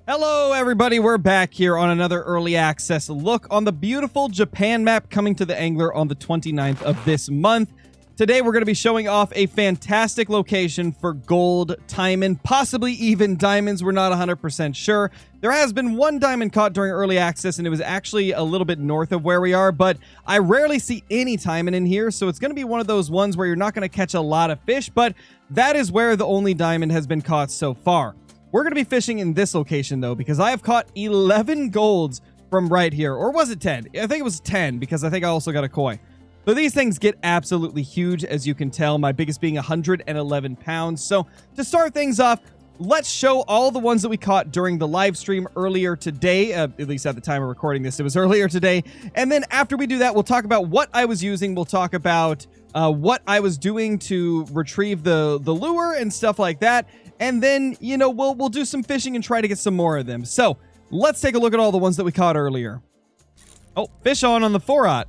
Hello everybody, we're back here on another early access look on the beautiful Japan map coming to the angler on the 29th of this month. Today we're going to be showing off a fantastic location for gold, Taimen, possibly even diamonds. We're not 100% sure. There has been one diamond caught during early access and it was actually a little bit north of where we are, but I rarely see any Taimen in here, so it's going to be one of those ones where you're not going to catch a lot of fish, but that is where the only diamond has been caught so far. We're going to be fishing in this location, though, because I have caught 11 golds from right here. Or was it 10? I think it was 10, because I think I also got a koi. But these things get absolutely huge, as you can tell, my biggest being 111 pounds. So to start things off, let's show all the ones that we caught during the live stream earlier today. At least at the time of recording this, it was earlier today. And then after we do that, we'll talk about what I was using. We'll talk about what I was doing to retrieve the lure and stuff like that. And then, you know, we'll do some fishing and try to get some more of them. So let's take a look at all the ones that we caught earlier. Oh, fish on the 4-aught.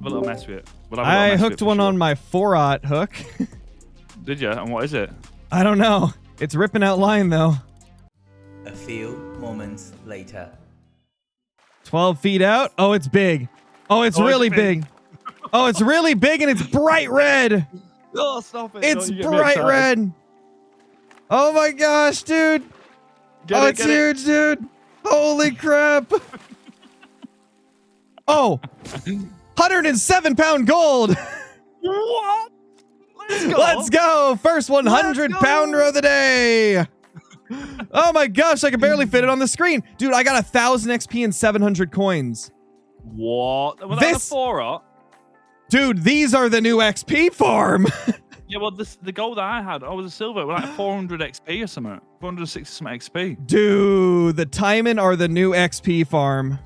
A little mess with it. I hooked one on my 4-aught hook. Did you? And what is it? I don't know. It's ripping out line, though. A few moments later. 12 feet out. Oh, it's big. Oh, it's really big. Oh, it's really big and it's bright red. Oh, stop it. It's bright red. Oh my gosh, dude. It's huge, dude. Holy crap. Oh, 107-pound gold. What? Let's go. Let's go. First 100-pounder of the day. Oh my gosh, I can barely fit it on the screen. Dude, I got 1,000 XP and 700 coins. What? Was that a 4-aught? Dude, these are the new XP farm. Yeah, well, the gold I had, I was a silver, like 400 XP or something. 460 some XP. Dude, the Taimen are the new XP farm.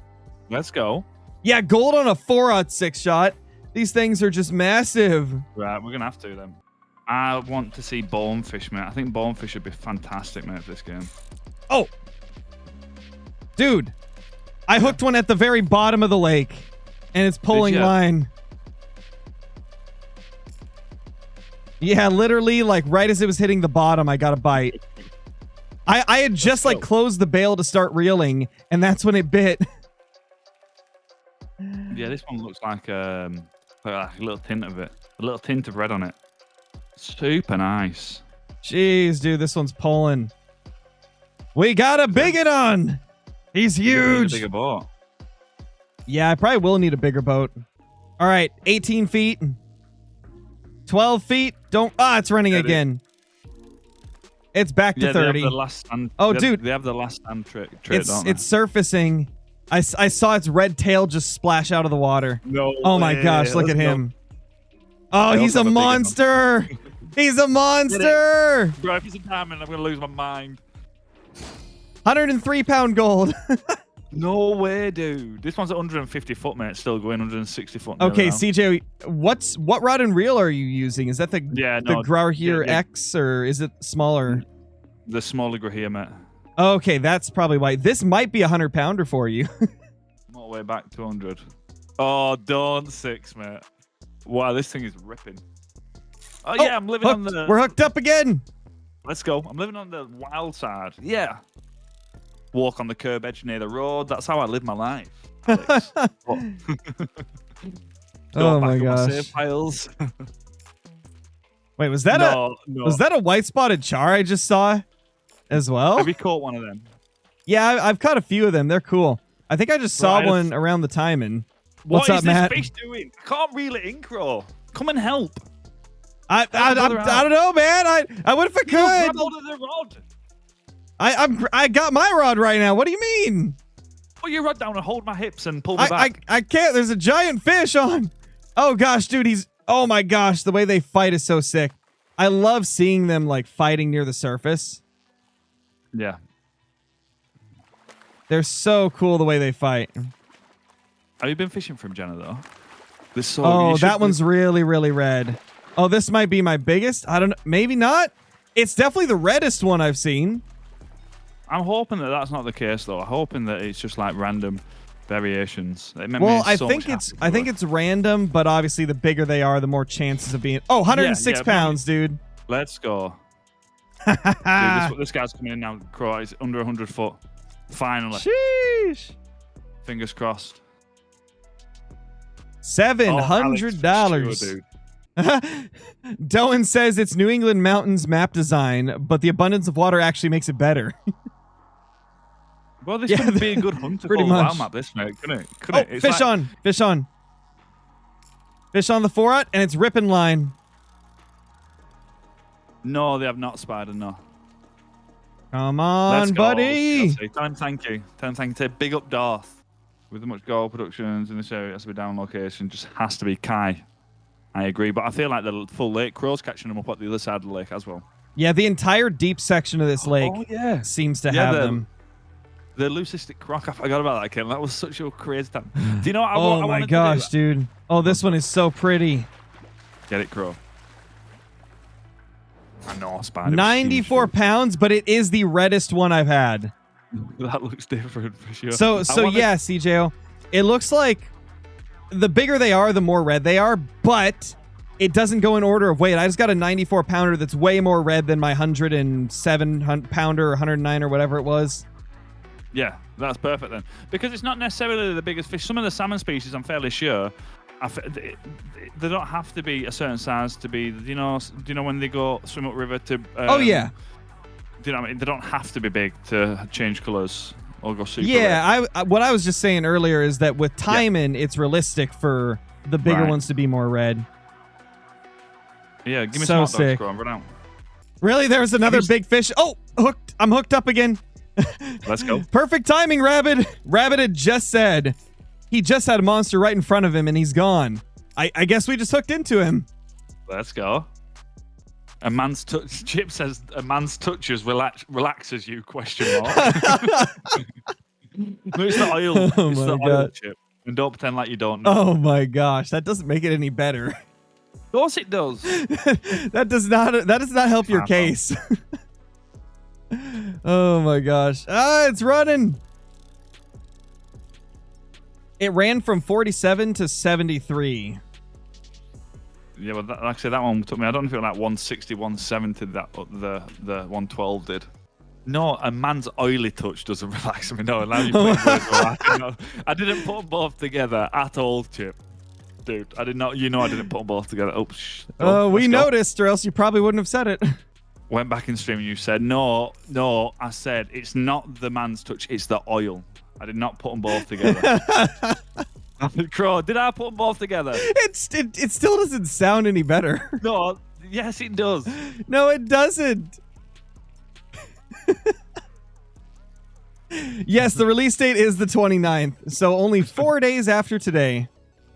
Let's go. Yeah, gold on a 4-aught 6-shot. These things are just massive. Right, we're going to have to then. I want to see bonefish, mate. I think bonefish would be fantastic, mate, for this game. Oh. Dude, I hooked one at the very bottom of the lake, and it's pulling line. Yeah, literally, like, right as it was hitting the bottom, I got a bite. I had just, like, closed the bail to start reeling, and that's when it bit. Yeah, this one looks like a little tint of it. A little tint of red on it. Super nice. Jeez, dude, this one's pulling. We got a biggin on. He's huge. A bigger boat. Yeah, I probably will need a bigger boat. All right, 18 feet. 12 feet. Don't. Ah, it's running again. It's back to 30. They have the last stand, dude. They have the last stand trick, don't they? It's surfacing. I saw its red tail just splash out of the water. No Oh my gosh, look at him. Oh, he's a monster. He's a monster. Bro, if he's a diamond, I'm going to lose my mind. 103-pound gold. No way, dude. This one's at 150 foot, mate. Still going 160 foot. Okay, CJ, what rod and reel are you using? Is that the Grauhier X, or is it smaller? The smaller Grauhier, mate. Okay, that's probably why. This might be a 100-pounder for you. I'm all the way back to 100. Oh, don't 6, mate. Wow, this thing is ripping. Oh yeah, I'm living on the... We're hooked up again. Let's go. I'm living on the wild side. Yeah. Walk on the curb edge near the road. That's how I live my life. Oh my gosh. Save piles. Wait, was that was that a white spotted char I just saw as well? Have you caught one of them? Yeah, I've caught a few of them. They're cool. I think I just saw one around the Taimen. What's up, Matt? What is this fish doing? I can't reel it in, Crow. Come and help. I don't know, man. I would if I could. Grab hold of the rod. I got my rod right now. What do you mean? Put your rod down and hold my hips and pull me back. I can't. There's a giant fish on. Oh gosh, dude, oh my gosh, the way they fight is so sick. I love seeing them like fighting near the surface. Yeah. They're so cool the way they fight. Have you been fishing from Jenna though? That one's really, really red. Oh, this might be my biggest. I don't know. Maybe not. It's definitely the reddest one I've seen. I'm hoping that that's not the case though. I'm hoping that it's just like random variations. Well, I think it's random, but obviously the bigger they are, the more chances of being. Oh, 106 pounds, dude. Let's go. Dude, this guy's coming in now. Crow is under 100 foot. Finally. Sheesh. Fingers crossed. $700. Sure, Doan says it's New England Mountains map design, but the abundance of water actually makes it better. Well, this could be a good hunt pretty for a much. wild map, this, mate. Couldn't it? It's Fish like, on. Fish on. Fish on the 4-aught, and it's ripping line. No, they have not spider, no. Come on, Let's go, buddy. Chelsea. Tell him thank you. Tell him thank you. Say big up Darth. With the much gold productions in this area, it has to be down location. Just has to be Kai. I agree, but I feel like the full lake crow's catching them up at the other side of the lake as well. Yeah, the entire deep section of this lake seems to have them. The leucistic croc, I forgot about that, Ken. That was such a crazy time. Do you know what Oh my gosh, dude. Oh, this one is so pretty. Get it, Crow. I know, spider. 94 pounds, but it is the reddest one I've had. That looks different for sure. So yeah, CJO. It looks like the bigger they are, the more red they are, but it doesn't go in order of weight. I just got a 94 pounder that's way more red than my 107 pounder or 109 or whatever it was. Yeah, that's perfect then. Because it's not necessarily the biggest fish. Some of the salmon species, I'm fairly sure, they don't have to be a certain size to be, do you know when they go swim up river to... oh, yeah. Do you know what I mean? They don't have to be big to change colours or go super Yeah, red. what I was just saying earlier is that with Taimen, it's realistic for the bigger ones to be more red. Yeah, give me so some hot dogs, sick. Crow, and run out. Really? There's another big fish. Oh, hooked. I'm hooked up again. Let's go. Perfect timing, Rabbit. Rabbit had just said he just had a monster right in front of him and he's gone. I guess we just hooked into him. Let's go. A man's touch. Chip says a man's touches relaxes you? Question mark. No, it's the oil. Oh It's my the oil, God. Chip. And don't pretend like you don't know. Oh my gosh, that doesn't make it any better. Of course it does. That does not help your case. Oh my gosh. Ah, it's running. It ran from 47 to 73. Yeah, well, like I said, that one took me. I don't know if it was like 160, 170. That the 112 did. No, a man's oily touch doesn't relax me. No, now you put I didn't put them both together at all, Chip. Dude, I did not. I didn't put them both together. We noticed, or else you probably wouldn't have said it. Went back in stream and you said no. I said it's not the man's touch, it's the oil. I did not put them both together. Crow, did I put them both together? It still doesn't sound any better. No, yes it does. No, it doesn't. Yes, the release date is the 29th, so only 4 days after today.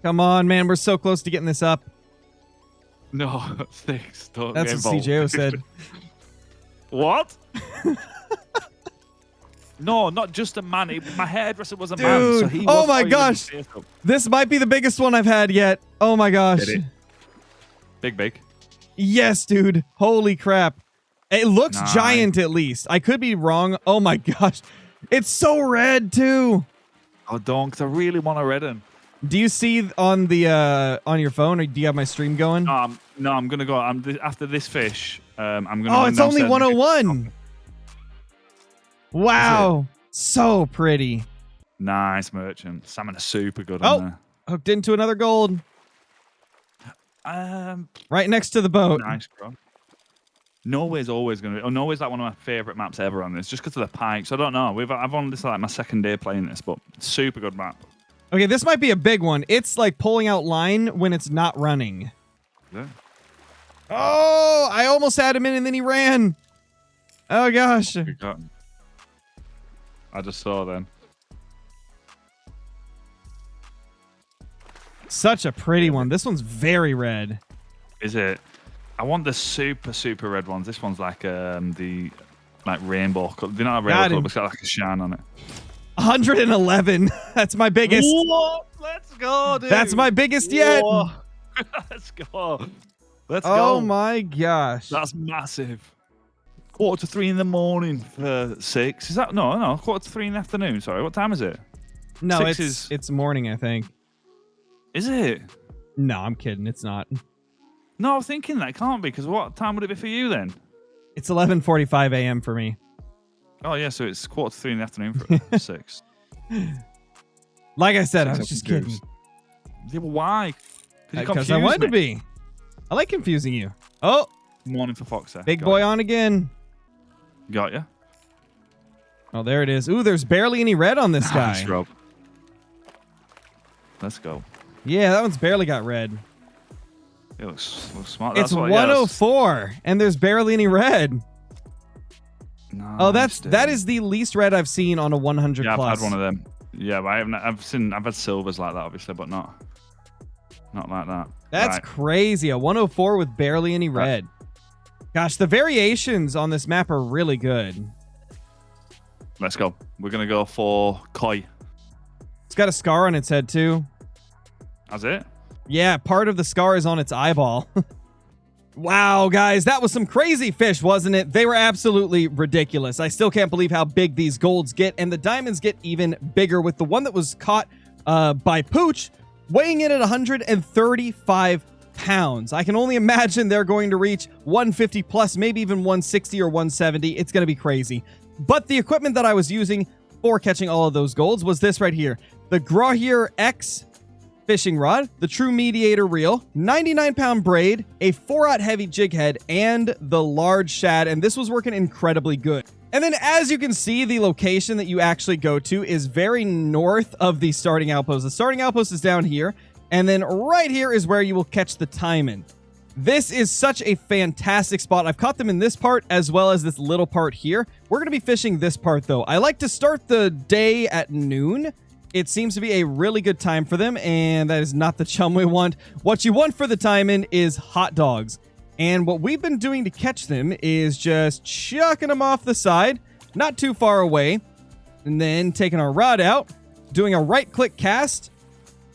Come on, man, we're so close to getting this up. No, 6. Don't That's get what involved. CJO said. What? No, not just a man. My hairdresser was a man. So he oh my gosh. This might be the biggest one I've had yet. Oh my gosh. Big. Yes, dude. Holy crap. It looks giant at least. I could be wrong. Oh my gosh. It's so red too. Oh, don't, because I really want a red one. Do you see on the on your phone, or do you have my stream going? No, I'm gonna go. After this fish. I'm gonna. Oh, it's only 101. Wow, so pretty. Nice, merchant. Salmon are super good on there. Hooked into another gold. Right next to the boat. Nice, bro. Norway's always going to be... Norway's like one of my favourite maps ever on this, just because of the pikes. I don't know. I've on this like my second day playing this, but super good map. Okay, this might be a big one. It's like pulling out line when it's not running. Yeah. Oh, I almost had him in and then he ran. Oh, gosh. I just saw then. Such a pretty one. This one's very red. Is it? I want the super red ones. This one's like the rainbow color. Do you know how rainbow color? It's got like a shine on it. 111. That's my biggest. What? Let's go, dude. That's my biggest yet. Let's go. Let's go. go. Oh my gosh. That's massive. 2:45 in the morning for 6. Is that no? 2:45 in the afternoon. Sorry, what time is it? No, it's morning, I think. Is it? No, I'm kidding. It's not. No, I was thinking that it can't be, because what time would it be for you then? It's 11:45 a.m. for me. Oh, yeah, so it's 2:45 in the afternoon for 6. Like I said, I 6 was just confused. kidding. Yeah, but why? Because I wanted to be. I like confusing you. Oh, Morning for Fox there. big boy on again. Got you. Oh, there it is. Ooh, there's barely any red on this guy. Nice, Rob. Let's go. Yeah, that one's barely got red. It looks smart. It's That's what, 104, and there's barely any red. No, Oh, that is the least red I've seen on a 100 yeah, plus. I've had one of them. Yeah, but I haven't. I've had silvers like that, obviously, but not like that. That's right. crazy. A 104 with barely any red. Gosh, the variations on this map are really good. Let's go. We're gonna go for koi. It's got a scar on its head too. That's it. Yeah, part of the scar is on its eyeball. Wow, guys, that was some crazy fish, wasn't it? They were absolutely ridiculous. I still can't believe how big these golds get, and the diamonds get even bigger with the one that was caught by Pooch weighing in at 135 pounds. I can only imagine they're going to reach 150 plus, maybe even 160 or 170. It's going to be crazy. But the equipment that I was using for catching all of those golds was this right here. The Grahier X fishing rod, the True Mediator reel, 99-pound braid, a 4/0 heavy jig head, and the large shad, and this was working incredibly good. And then as you can see, the location that you actually go to is very north of the starting outpost. The starting outpost is down here, and then right here is where you will catch the Taimen. This is such a fantastic spot. I've caught them in this part as well as this little part here. We're going to be fishing this part though. I like to start the day at noon. It seems to be a really good time for them, and that is not the chum we want. What you want for the Taimen is hot dogs. And what we've been doing to catch them is just chucking them off the side, not too far away, and then taking our rod out, doing a right-click cast,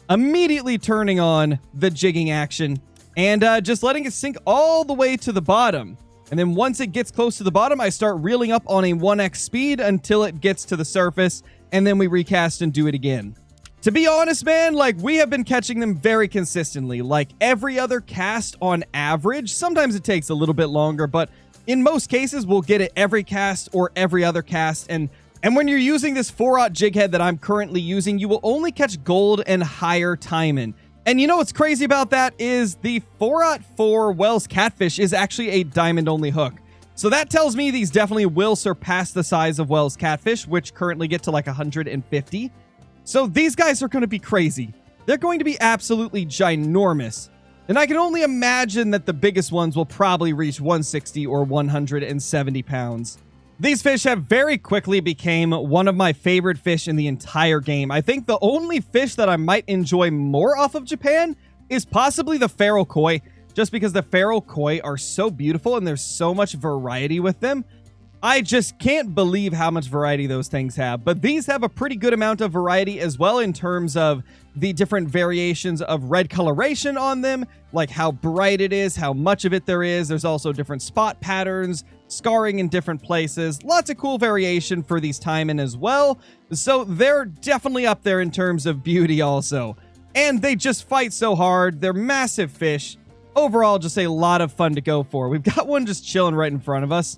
immediately turning on the jigging action, and just letting it sink all the way to the bottom. And then once it gets close to the bottom, I start reeling up on a 1x speed until it gets to the surface, and then we recast and do it again. To be honest, man, like, we have been catching them very consistently, like every other cast on average. Sometimes it takes a little bit longer, but in most cases, we'll get it every cast or every other cast. And when you're using this 4/0 jig head that I'm currently using, you will only catch gold and higher Taimen. And you know what's crazy about that is the 4/4 Wells Catfish is actually a diamond-only hook. So that tells me these definitely will surpass the size of Wells Catfish, which currently get to like 150. So these guys are going to be crazy. They're going to be absolutely ginormous. And I can only imagine that the biggest ones will probably reach 160 or 170 pounds. These fish have very quickly became one of my favorite fish in the entire game. I think the only fish that I might enjoy more off of Japan is possibly the feral koi, just because the feral koi are so beautiful and there's so much variety with them. I just can't believe how much variety those things have. But these have a pretty good amount of variety as well in terms of the different variations of red coloration on them, like how bright it is, how much of it there is. There's also different spot patterns, scarring in different places. Lots of cool variation for these Taimen as well. So they're definitely up there in terms of beauty also. And they just fight so hard. They're massive fish. Overall, just a lot of fun to go for. We've got one just chilling right in front of us,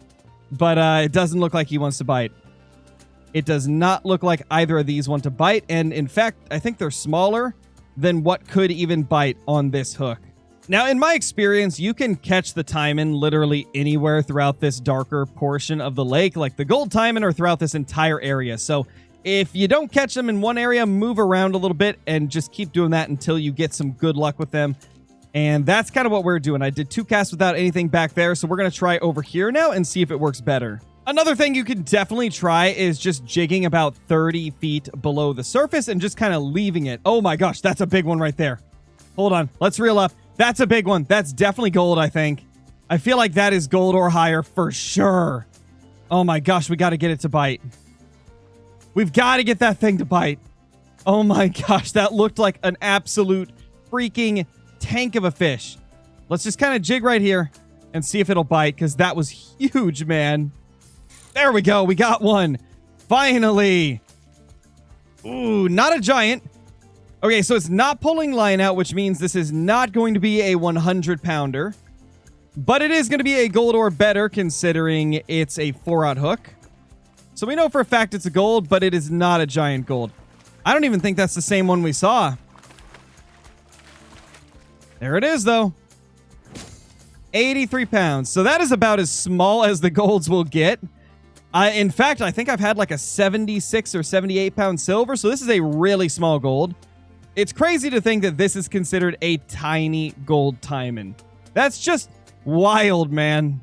but it doesn't look like he wants to bite. It does not look like either of these want to bite, and in fact, I think they're smaller than what could even bite on this hook. Now, in my experience, you can catch the Taimen literally anywhere throughout this darker portion of the lake. Like, the gold Taimen are throughout this entire area, so if you don't catch them in one area, move around a little bit and just keep doing that until you get some good luck with them. And that's kind of what we're doing. I did 2 casts without anything back there, so we're going to try over here now and see if it works better. Another thing you can definitely try is just jigging about 30 feet below the surface and just kind of leaving it. Oh my gosh, that's a big one right there. Hold on, let's reel up. That's a big one. That's definitely gold, I think. I feel like that is gold or higher for sure. Oh my gosh, we got to get it to bite. We've got to get that thing to bite. Oh my gosh, that looked like an absolute freaking tank of a fish. Let's just kind of jig right here and see if it'll bite, because that was huge, man. There we go. We got one. Finally. Ooh, not a giant, Okay, so it's not pulling line out, which means this is not going to be a 100-pounder. But it is going to be a gold or better, considering it's a 4-aught hook. So we know for a fact it's a gold, but it is not a giant gold. I don't even think that's the same one we saw. There it is, though. 83 pounds. So that is about as small as the golds will get. In fact, I think I've had like a 76 or 78 pound silver. So this is a really small gold. It's crazy to think that this is considered a tiny gold Taimen. That's just wild, man.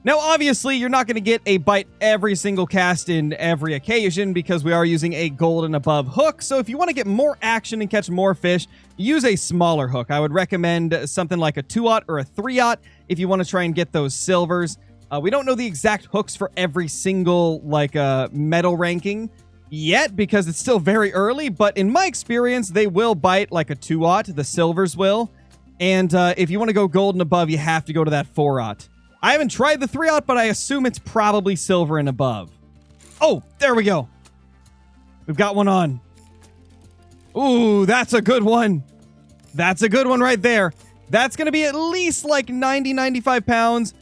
Now, obviously, you're not going to get a bite every single cast in every occasion because we are using a gold and above hook. So if you want to get more action and catch more fish, use a smaller hook. I would recommend something like a 2-aught or a 3-aught if you want to try and get those silvers. We don't know the exact hooks for every single medal ranking yet because it's still very early. But in my experience, they will bite like a 2-aught. The silvers will. And if you want to go gold and above, you have to go to that 4-aught. I haven't tried the 3-aught, but I assume it's probably silver and above. Oh, there we go. We've got one on. Ooh, that's a good one. That's a good one right there. That's going to be at least like 90, 95 pounds.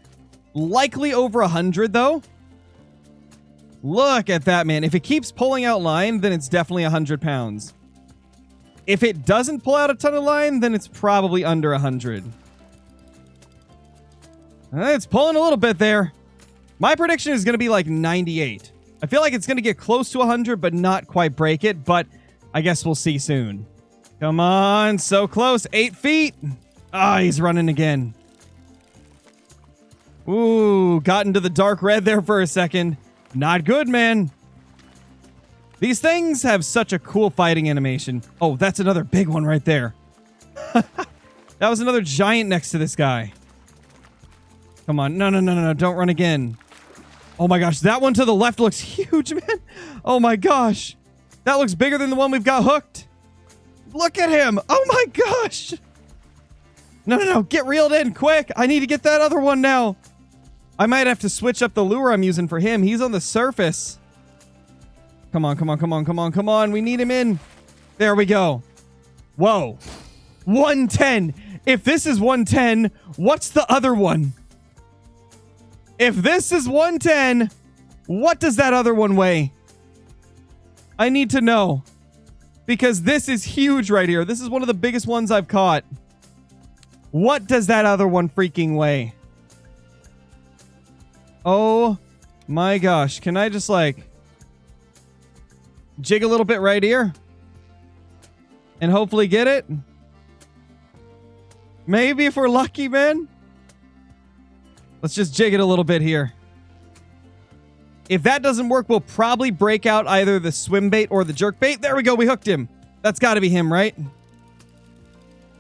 Likely over 100, though. Look at that, man. If it keeps pulling out line, then it's definitely 100 pounds. If it doesn't pull out a ton of line, then it's probably under 100. It's pulling a little bit there. My prediction is going to be like 98. I feel like it's going to get close to 100, but not quite break it. But I guess we'll see soon. Come on. So close. 8 feet. Ah, he's running again. Ooh, got into the dark red there for a second. Not good, man. These things have such a cool fighting animation. Oh, that's another big one right there. That was another giant next to this guy. Come on. No. Don't run again. Oh my gosh. That one to the left looks huge, man. Oh my gosh. That looks bigger than the one we've got hooked. Look at him. Oh my gosh. No. Get reeled in quick. I need to get that other one now. I might have to switch up the lure I'm using for him. He's on the surface. Come on. We need him in. There we go. Whoa. 110. If this is 110, what's the other one? If this is 110, what does that other one weigh? I need to know. Because this is huge right here. This is one of the biggest ones I've caught. What does that other one freaking weigh? Oh my gosh. Can I just jig a little bit right here? And hopefully get it? Maybe if we're lucky, man. Let's just jig it a little bit here. If that doesn't work, we'll probably break out either the swim bait or the jerk bait. There we go. We hooked him. That's got to be him, right?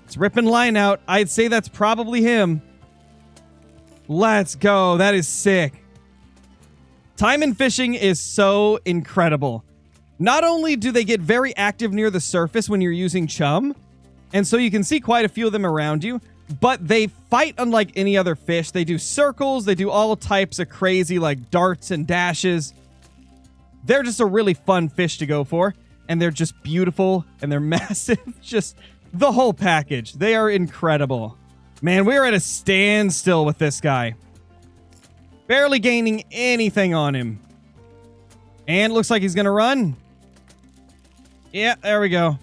It's ripping line out. I'd say that's probably him. Let's go. That is sick. Taimen fishing is so incredible. Not only do they get very active near the surface when you're using chum, and so you can see quite a few of them around you, but they fight unlike any other fish. They do circles. They do all types of crazy darts and dashes. They're just a really fun fish to go for, and they're just beautiful, and they're massive. Just the whole package. They are incredible. Man, we're at a standstill with this guy. Barely gaining anything on him. And looks like he's going to run. Yeah, there we go.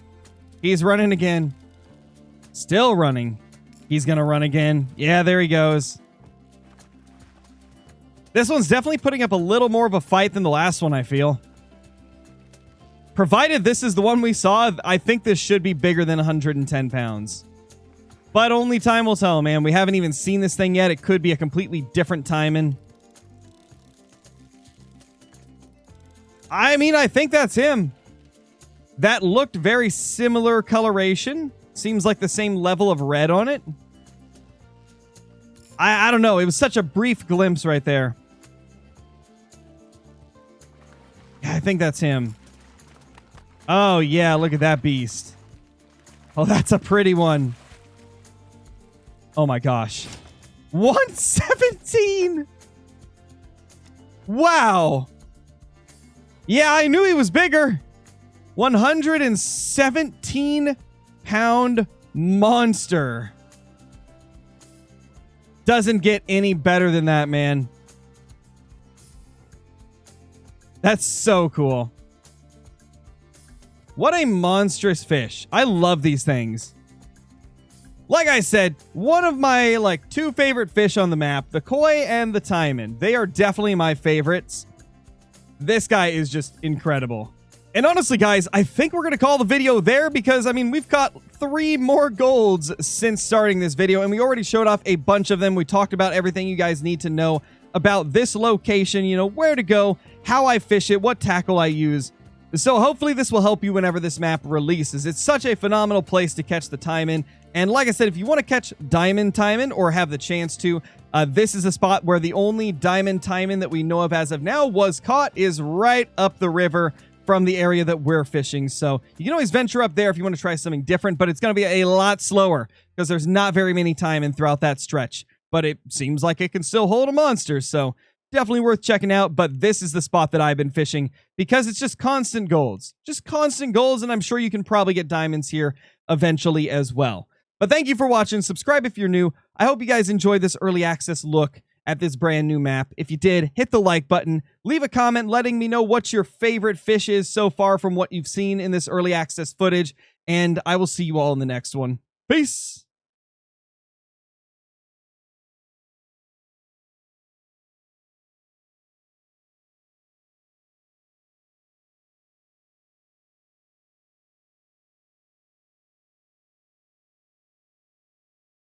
He's running again. Still running. He's going to run again. Yeah, there he goes. This one's definitely putting up a little more of a fight than the last one, I feel. Provided this is the one we saw, I think this should be bigger than 110 pounds. But only time will tell, man. We haven't even seen this thing yet. It could be a completely different Taimen. I mean, I think that's him. That looked very similar coloration. Seems like the same level of red on it. I don't know. It was such a brief glimpse right there. Yeah, I think that's him. Oh, yeah. Look at that beast. Oh, that's a pretty one. Oh, my gosh. 117. Wow. Yeah, I knew he was bigger. 117 pound monster. Doesn't get any better than that, man. That's so cool. What a monstrous fish. I love these things. Like I said, one of my two favorite fish on the map, the koi and the taimen. They are definitely my favorites. This guy is just incredible. And honestly, guys, I think we're going to call the video there because, I mean, we've caught 3 more golds since starting this video, and we already showed off a bunch of them. We talked about everything you guys need to know about this location, you know, where to go, how I fish it, what tackle I use. So hopefully this will help you whenever this map releases. It's such a phenomenal place to catch the taimen. And like I said, if you want to catch diamond taimen or have the chance to, this is a spot where the only diamond taimen that we know of as of now was caught is right up the river from the area that we're fishing. So you can always venture up there if you want to try something different, but it's going to be a lot slower because there's not very many taimen throughout that stretch. But it seems like it can still hold a monster, so definitely worth checking out. But this is the spot that I've been fishing because it's just constant golds. Just constant golds, and I'm sure you can probably get diamonds here eventually as well. But thank you for watching. Subscribe if you're new. I hope you guys enjoyed this early access look at this brand new map. If you did, hit the like button. Leave a comment letting me know what your favorite fish is so far from what you've seen in this early access footage. And I will see you all in the next one. Peace!